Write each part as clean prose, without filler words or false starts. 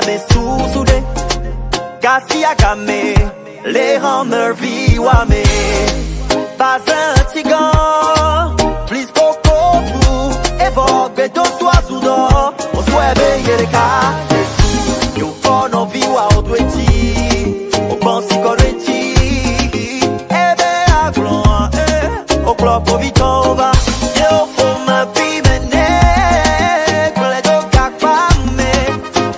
be sous-soudé. Garcia Gamé, les rendeurs viwame. Pas un tigan, plus coco blue. Évoque ton toit sous d'or. On souhaite veiller les cas. You for no viwa au doueti. Au bon si correti. Eh ben à glon, au club au vitova. Yo for ma pimene. Kle do kakpame.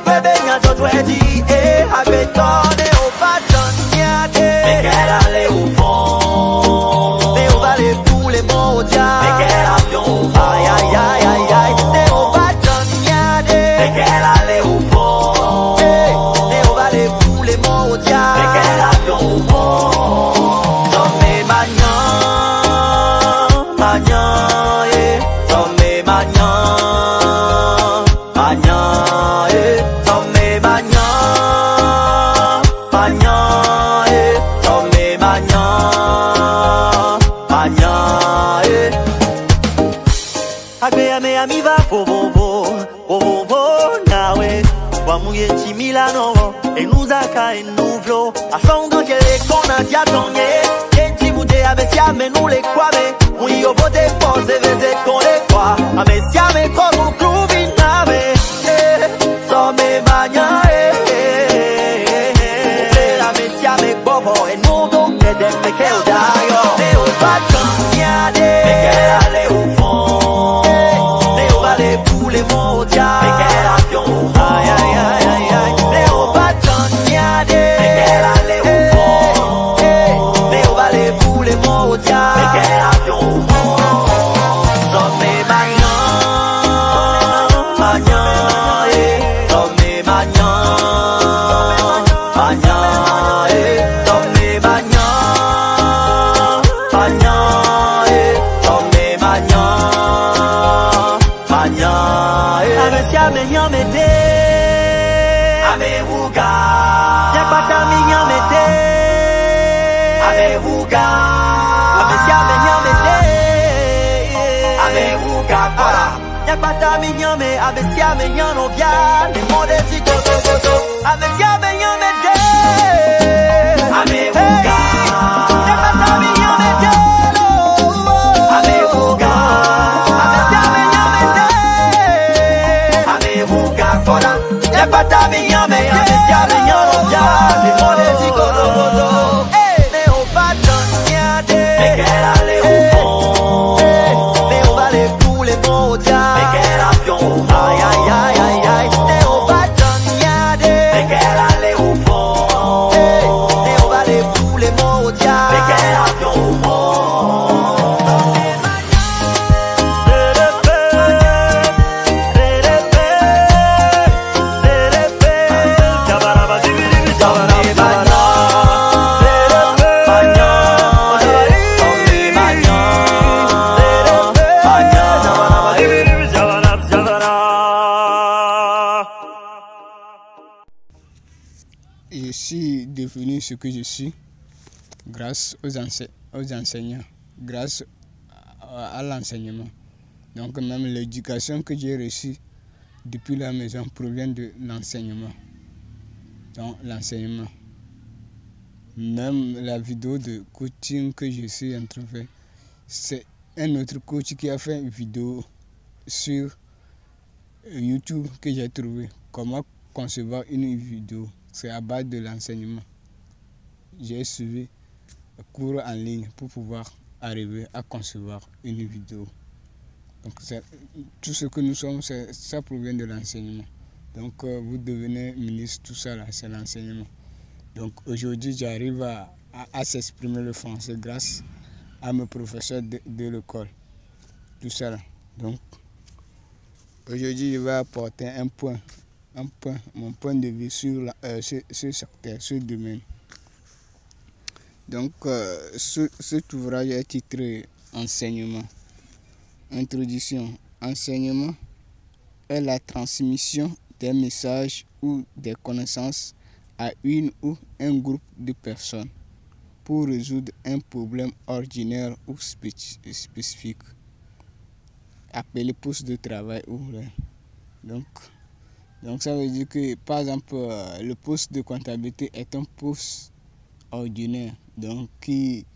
Bebe nya to doueti. Abetone au bâton niade. Mais qu'elle allait au fond. Mais on va les poules mondiales. Mais quel avion. Aïe aïe aïe aïe aïe. Mais au bâton niade. Mais qu'elle allait au fond. Mais on va les poules mondiales. Mais quel avion. Somme magnan, magnan, somme magnan, magnan, somme magnan. Agbe ame amiva vo vo vo vo vo vo nawe wamuye chimilano e nuzaka e nuvlo asongo jele kona diatonye enti bude abesia menu le kwame muyo vote pose veze kone kwa abesia me koru klubi nawe so me banya abesia me bobo e nudo kede me keudayo ne o batanyade me kerale ufo les mondiales. Mais quel avion. Aïe aïe aïe aïe aïe. Mais on va t'enniader. Mais quel aller au fond. Mais on va les poules mondiales. Mais quel avion. Somme magnan, magnan, somme magnan, magnan, somme magnan, magnan, somme magnan. Ame nyamete, ame wuga, yakbata mi nyamete, ame wuga, ame siame nyamete, ame wuga kwa, yakbata mi nyame, ame siame nyano bia, le monde si go go go go, ame siame nyamete, ame wuga, yakbata mi nyamete, ame wuga, ame siame nyamete. Yakbata mi nyame, ame siame nyano bia, le monde si go go go go. Mais on va t'enniader. Mais quel aller au fond. Mais on va les poules mondiales. Mais quel avion. Aïe aïe aïe aïe aïe. Mais on va t'enniader. Mais quel aller au fond. Mais on va les poules mondiales. Mais quel avion. Je suis devenu ce que je suis grâce aux enseignants, grâce à l'enseignement. Donc même l'éducation que j'ai reçue depuis la maison provient de l'enseignement. Donc l'enseignement. Même la vidéo de coaching que je suis en train de faire, c'est un autre coach qui a fait une vidéo sur YouTube que j'ai trouvé. Comment concevoir une vidéo. C'est à base de l'enseignement. J'ai suivi un cours en ligne pour pouvoir arriver à concevoir une vidéo. Donc tout ce que nous sommes, ça provient de l'enseignement. Donc vous devenez ministre, tout ça là, c'est l'enseignement. Donc aujourd'hui, j'arrive à s'exprimer le français grâce à mes professeurs de l'école. Tout ça là. Donc aujourd'hui, je vais apporter mon point de vue sur ce secteur, ce domaine. Donc, cet ouvrage est titré Enseignement. Introduction. Enseignement est la transmission des messages ou des connaissances à une ou un groupe de personnes pour résoudre un problème ordinaire ou spécifique, appelé poste de travail ouvert. Donc, Donc ça veut dire que, par exemple, le poste de comptabilité est un poste ordinaire, donc qui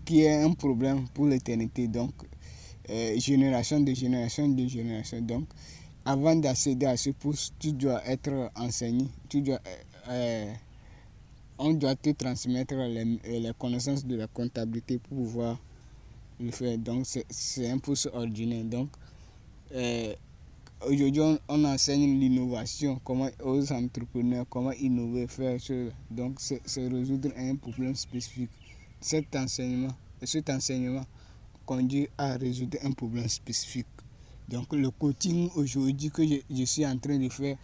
est un problème pour l'éternité, donc génération de génération de génération. Donc avant d'accéder à ce poste, tu dois être enseigné, on doit te transmettre les connaissances de la comptabilité pour pouvoir le faire. Donc c'est un poste ordinaire. Donc aujourd'hui on enseigne l'innovation, comment aux entrepreneurs, comment innover, faire cela. Donc c'est résoudre un problème spécifique. Cet enseignement conduit à résoudre un problème spécifique. Donc le coaching aujourd'hui que je suis en train de faire,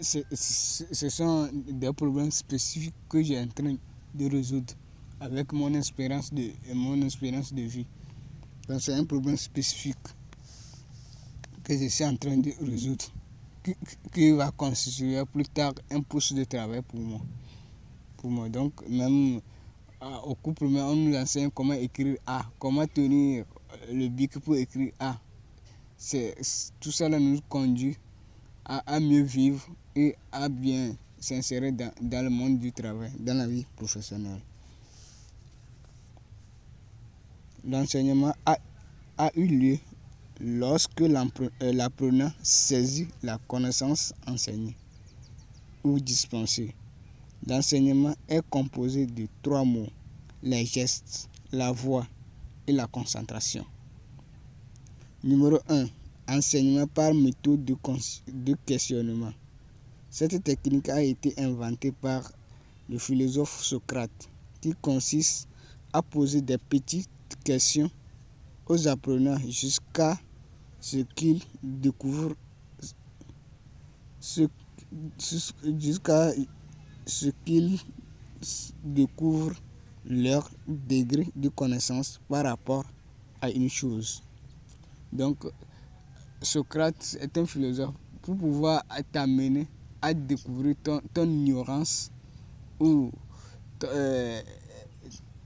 ce sont des problèmes spécifiques que j'ai en train de résoudre avec mon expérience de vie. Donc c'est un problème spécifique que je suis en train de résoudre, qui va constituer plus tard un poste de travail pour moi. Donc même au couple, on nous enseigne comment écrire A, comment tenir le bic pour écrire A. Tout ça nous conduit à mieux vivre et à bien s'insérer dans le monde du travail, dans la vie professionnelle. L'enseignement a eu lieu lorsque l'apprenant saisit la connaissance enseignée ou dispensée. L'enseignement est composé de 3 mots: les gestes, la voix et la concentration. Numéro 1. Enseignement par méthode de questionnement. Cette technique a été inventée par le philosophe Socrate, qui consiste à poser des petites questions aux apprenants jusqu'à ce qu'ils découvrent leur degré de connaissance par rapport à une chose. Donc Socrate est un philosophe pour pouvoir t'amener à découvrir ton ignorance ou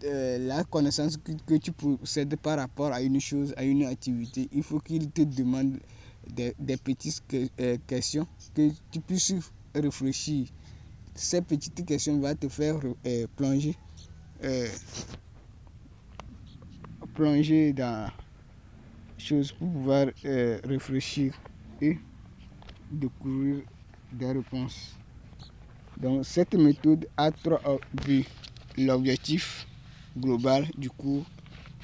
la connaissance que tu possèdes par rapport à une chose, à une activité. Il faut qu'il te demande des petites questions que tu puisses réfléchir. Ces petites questions vont te faire plonger dans choses pour pouvoir réfléchir et découvrir des réponses. Donc cette méthode a 3 buts: l'objectif global du cours,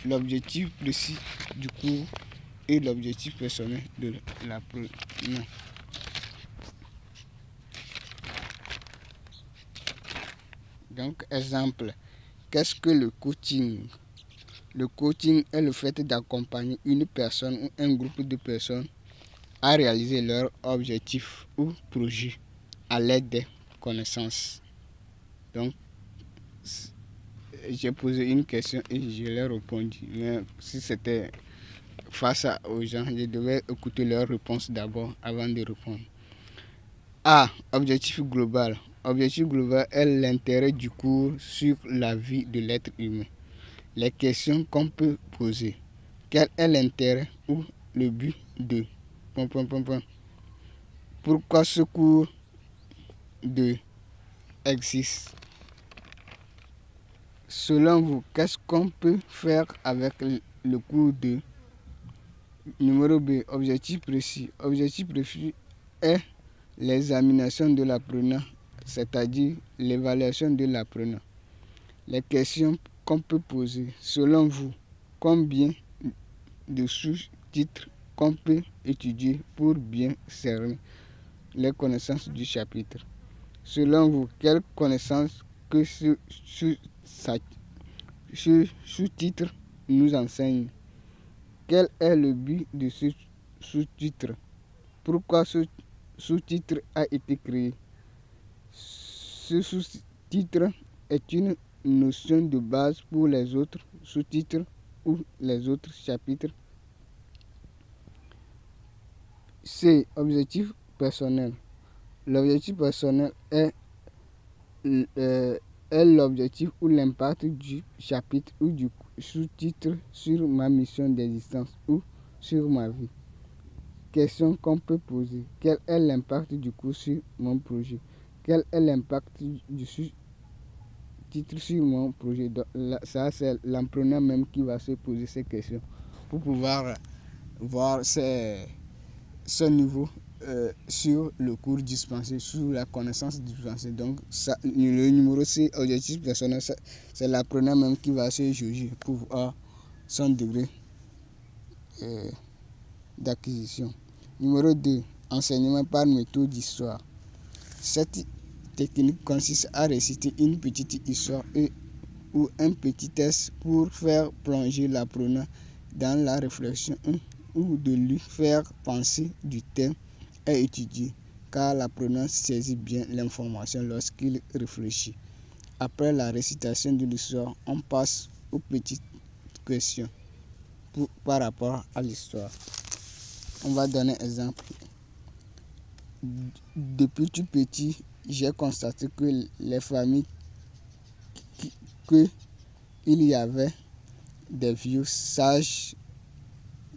l'objectif précis du cours et l'objectif personnel de l'apprenant. Donc exemple, qu'est-ce que le coaching? Le coaching est le fait d'accompagner une personne ou un groupe de personnes à réaliser leur objectif ou projet à l'aide des connaissances. Donc, j'ai posé une question et je leur ai répondu. Mais si c'était face aux gens, je devais écouter leurs réponses d'abord avant de répondre. A. Objectif global. Objectif global est l'intérêt du cours sur la vie de l'être humain. Les questions qu'on peut poser: quel est l'intérêt ou le but de... Pourquoi ce cours existe? Selon vous, qu'est-ce qu'on peut faire avec le cours de... Numéro B. Objectif précis. Objectif précis est l'examination de l'apprenant, c'est-à-dire l'évaluation de l'apprenant. Les questions qu'on peut poser: selon vous, combien de sous-titres qu'on peut étudier pour bien cerner les connaissances du chapitre? Selon vous, quelles connaissances que ce sous-titre nous enseigne? Quel est le but de ce sous-titre? Pourquoi ce sous-titre a été créé? Ce sous-titre est une notion de base pour les autres sous-titres ou les autres chapitres. C. Objectif personnel. L'objectif personnel est l'objectif ou l'impact du chapitre ou du sous-titre sur ma mission d'existence ou sur ma vie. Question qu'on peut poser. Quel est l'impact du cours sur mon projet? Quel est l'impact du titre sur mon projet? Donc, là, ça, c'est l'apprenant même qui va se poser ces questions pour pouvoir voir son niveau sur le cours dispensé, sur la connaissance dispensée. Donc, ça, le numéro C, objectif personnel, c'est l'apprenant même qui va se juger pour voir son degré d'acquisition. Numéro 2, enseignement par méthode d'histoire. Cette technique consiste à réciter une petite histoire ou un petit texte pour faire plonger l'apprenant dans la réflexion ou de lui faire penser du thème à étudier, car l'apprenant saisit bien l'information lorsqu'il réfléchit. Après la récitation de l'histoire, on passe aux petites questions par rapport à l'histoire. On va donner un exemple. Depuis tout petit, j'ai constaté que les familles il y avait des vieux sages,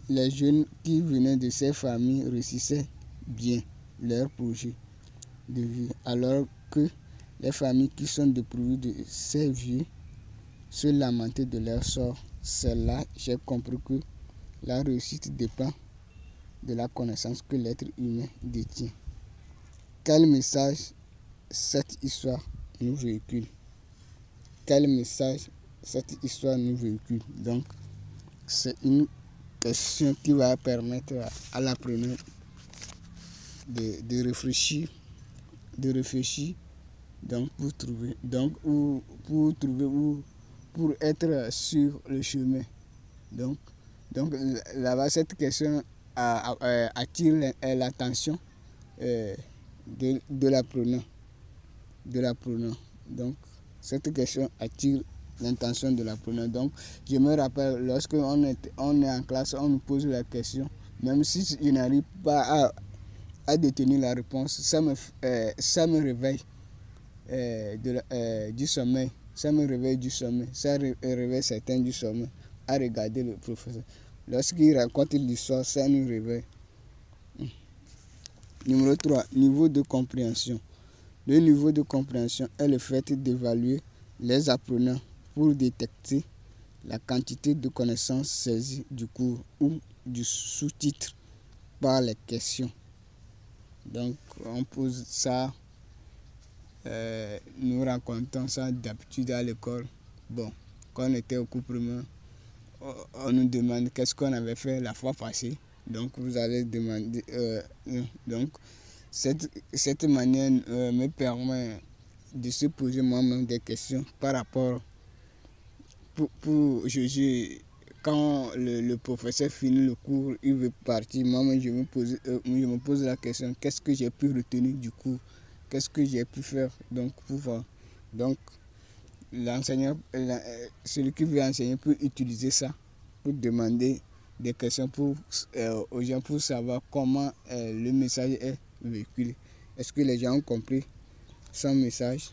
les jeunes qui venaient de ces familles réussissaient bien leur projet de vie, alors que les familles qui sont dépourvues de ces vieux se lamentaient de leur sort. C'est là que j'ai compris que la réussite dépend de la connaissance que l'être humain détient. Quel message cette histoire nous véhicule? Quel message cette histoire nous véhicule? Donc, c'est une question qui va permettre à l'apprenant de réfléchir, donc pour être sur le chemin. Donc là-bas, cette question attire l'attention de l'apprenant. Donc, cette question attire l'intention de l'apprenant. Donc, je me rappelle, lorsque on est en classe, on nous pose la question, même si je n'arrive pas à détenir la réponse, ça me réveille du sommeil. Ça me réveille du sommeil. Ça réveille certains du sommeil à regarder le professeur. Lorsqu'il raconte l'histoire, ça nous réveille. Numéro 3, niveau de compréhension. Le niveau de compréhension est le fait d'évaluer les apprenants pour détecter la quantité de connaissances saisies du cours ou du sous-titre par les questions. Donc, on pose ça, nous racontons ça d'habitude à l'école. Bon, quand on était au cours primaire, on nous demande qu'est-ce qu'on avait fait la fois passée. Donc, vous allez demander. Donc, cette manière me permet de se poser moi-même des questions par rapport pour juger. Quand le professeur finit le cours, il veut partir. Moi-même, je me pose la question, qu'est-ce que j'ai pu retenir du cours? Qu'est-ce que j'ai pu faire? Donc, pour voir. Donc, l'enseignant, celui qui veut enseigner peut utiliser ça pour demander des questions aux gens pour savoir comment le message est véhiculé. Est-ce que les gens ont compris son message?